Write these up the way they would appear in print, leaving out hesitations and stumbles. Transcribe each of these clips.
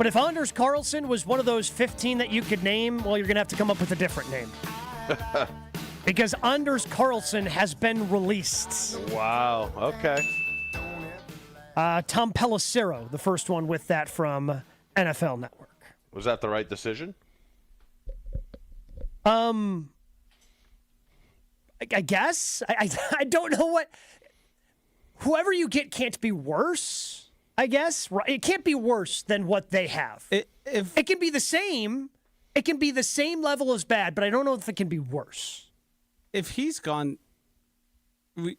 But if Anders Carlson was one of those 15 that you could name, well, you're going to have to come up with a different name. Because Anders Carlson has been released. Wow. Okay. Tom Pelissero, the first one with that from NFL Network. Was that the right decision? I guess. I don't know what. Whoever you get can't be worse, I guess. It can't be worse than what they have. It can be the same. It can be the same level as bad, but I don't know if it can be worse. If he's gone,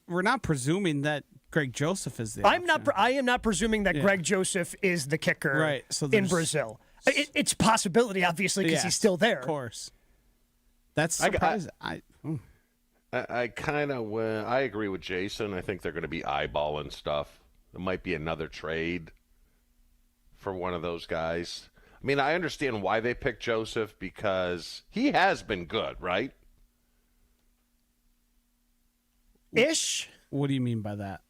we're not presuming that Greg Joseph is the option. I am not presuming that Greg Joseph is the kicker right, so in Brazil. It's a possibility, obviously, because he's still there. Of course. That's surprising. I agree with Jason. I think they're going to be eyeballing stuff. There might be another trade for one of those guys. I mean, I understand why they picked Joseph because he has been good, right? Ish. What do you mean by that?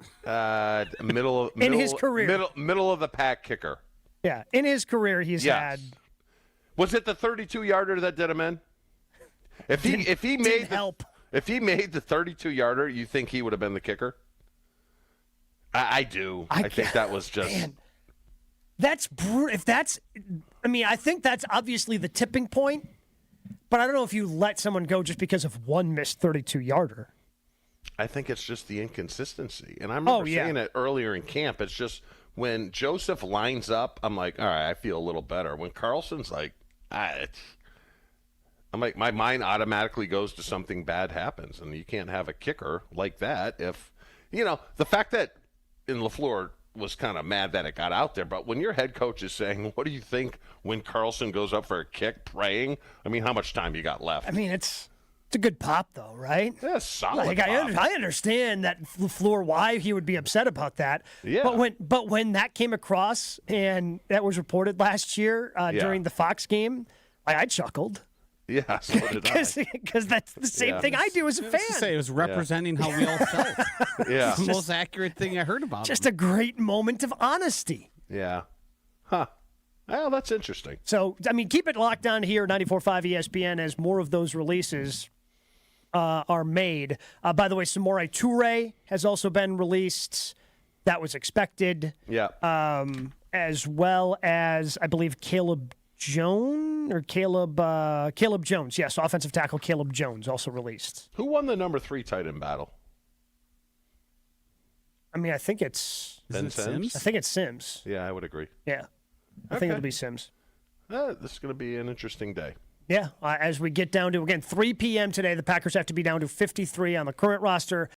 In his career, middle of the pack kicker. Yeah, in his career, he's had. Was it the 32-yarder that did him in? If he made the 32-yarder, you think he would have been the kicker? I do. I think that was just. Man, that's if that's. I mean, I think that's obviously the tipping point, but I don't know if you let someone go just because of one missed 32-yarder. I think it's just the inconsistency, and I remember saying it earlier in camp. It's just when Joseph lines up, I'm like, all right, I feel a little better. When Carlson's like, I'm like, my mind automatically goes to something bad happens, and you can't have a kicker like that. If the fact that LaFleur was kind of mad that it got out there, but when your head coach is saying, what do you think when Carlson goes up for a kick, praying? I mean, how much time you got left? I mean, it's a good pop, though, right? Yeah, solid. I understand that LaFleur, why he would be upset about that. Yeah. But when that came across and that was reported last year during the Fox game, I chuckled. Yeah, so did I. Because that's the same thing I do as a fan. It was representing how we all felt. Yeah. It's the most accurate thing I heard about Just a great moment of honesty. Yeah. Huh. Well, that's interesting. So, I mean, keep it locked on here, 94.5 ESPN, as more of those releases are made. By the way, Samori Toure has also been released. That was expected. Yeah. As well as, I believe, Caleb Jones. Yes, offensive tackle Caleb Jones also released. Who won the number 3 tight end battle? I mean, I think it's Sims. I think it's Sims. Yeah, I would agree. Yeah. I think it'll be Sims. This is going to be an interesting day. Yeah, as we get down to, again, 3 p.m. today, the Packers have to be down to 53 on the current roster.